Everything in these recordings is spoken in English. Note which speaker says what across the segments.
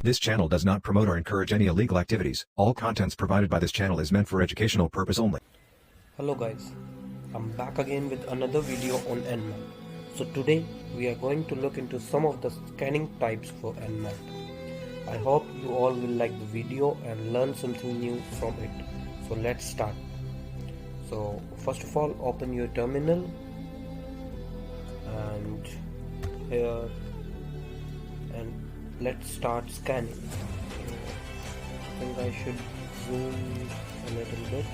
Speaker 1: This channel does not promote or encourage any illegal activities. All contents provided by this channel is meant for educational purpose only.
Speaker 2: Hello guys, I'm back again with another video on Nmap. So today we are going to look into some of the scanning types for Nmap. I hope you all will like the video and learn something new from it. So let's start. So first of all, open your terminal and here, and let's start scanning. I think I should zoom a little bit.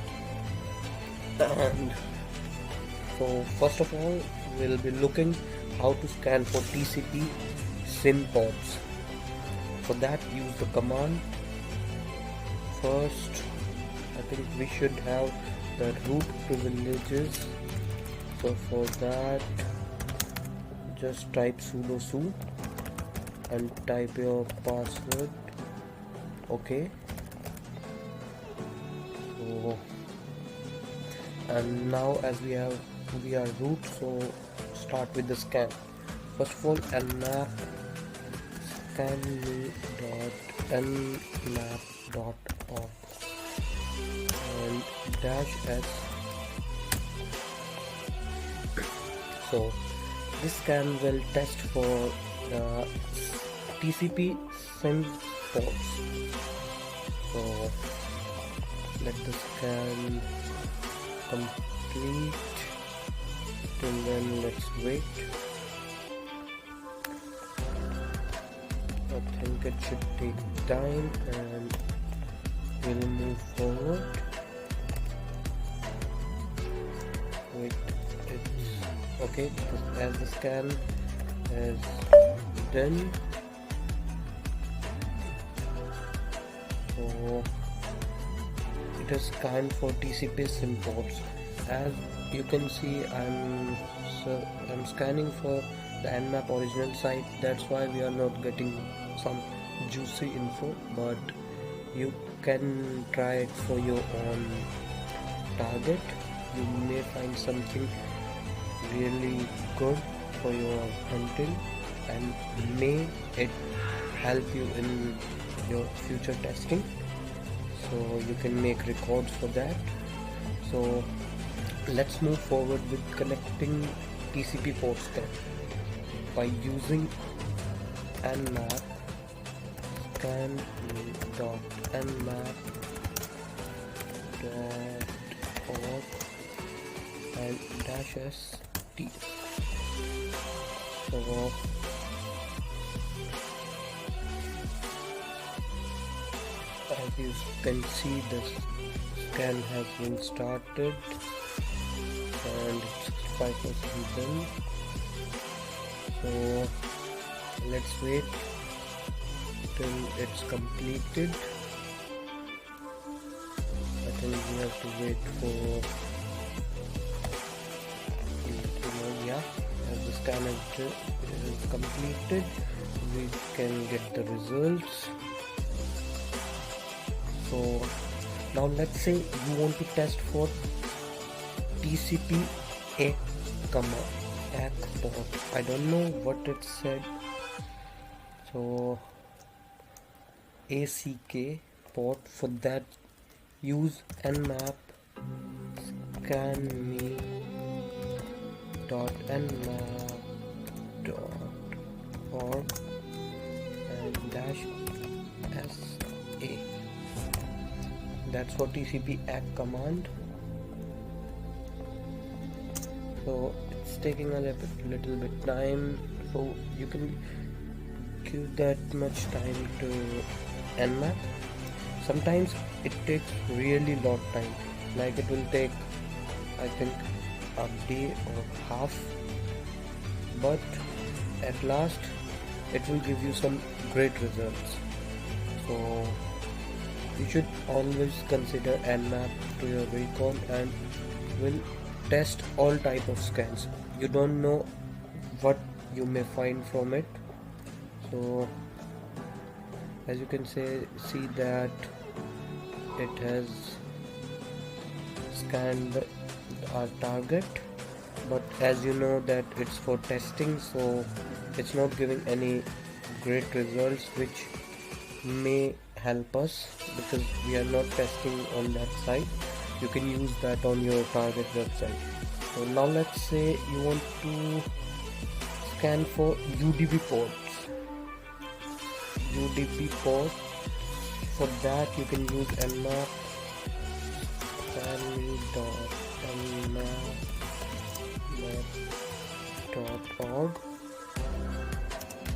Speaker 2: And so first of all, we'll be looking how to scan for TCP SIM ports. For that, use the command. First, I think we should have the root privileges. So for that, just type sudo su and type your password. Okay. So, and now as we are root, so start with the scan. First of all, nmap scanme.nmap.org and -s. So this scan will test for the TCP SIM ports. So let the scan complete, and then let's wait. I think it should take time and we'll move forward. Wait, it's okay. As the scan is done, so it is scanned for TCP SIM ports. As you can see, I'm scanning for the Nmap original site. That's why we are not getting some juicy info, but you can try it for your own target. You may find something really good for your hunting and may it help you in your future testing, so you can make records for that. So let's move forward with connecting TCP port scan by using nmap scan.nmap.org and -st. So as you can see, the scan has been started and it's 65% done. So let's wait till it's completed. I think we have to wait for as the scan is completed, we can get the results. So now let's say you want to test for TCP ACK port. I don't know what it said. So ACK port. For that, use nmap scanme.nmap.org and -sa. That's for TCP ACK command. So it's taking a little bit time, so you can give that much time to Nmap. Sometimes it takes really lot time, like it will take I think a day or half, but at last it will give you some great results. So you should always consider Nmap to your recon and will test all type of scans. You don't know what you may find from it. So as you can see that it has scanned our target, but as you know that it's for testing, so it's not giving any great results which may help us because we are not testing on that site. You can use that on your target website. So now let's say you want to scan for UDP ports. For that you can use Nmap scanme.nmap.org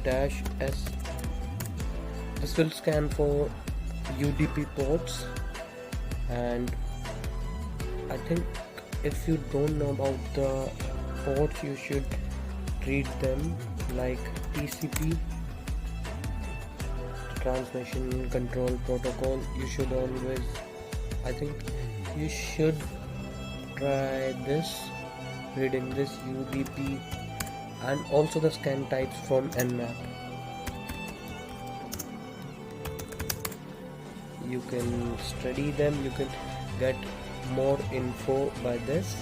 Speaker 2: -s. This will scan for UDP ports, and I think if you don't know about the ports, you should read them like TCP, transmission control protocol. You should always, I think you should try this, reading this UDP, and also the scan types from Nmap. You can study them, you can get more info by this.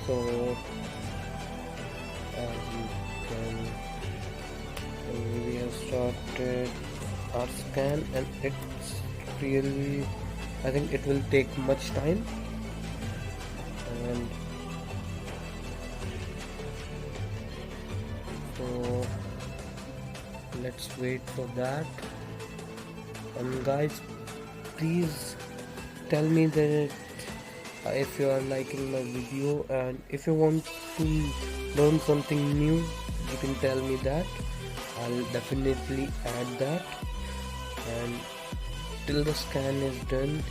Speaker 2: So as you can, we have started our scan, and it's really, I think it will take much time, and so let's wait for that. And guys, please tell me that if you are liking my video, and if you want to learn something new, you can tell me that. I'll definitely add that. And till the scan is done,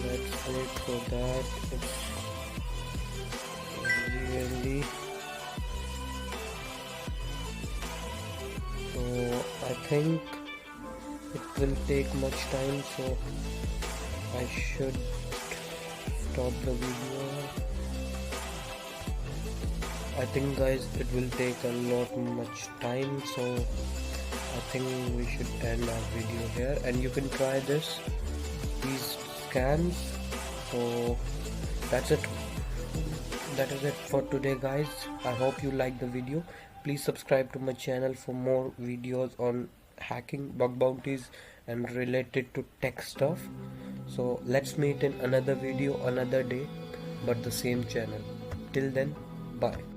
Speaker 2: let's wait for that. It's really, so I think it will take much time, so I should stop the video. I think guys it will take a lot much time, so I think we should end our video here, and you can try these scans. So that is it for today guys. I hope you like the video. Please subscribe to my channel for more videos on hacking, bug bounties, and related to tech stuff. So let's meet in another video another day, but the same channel. Till then, bye.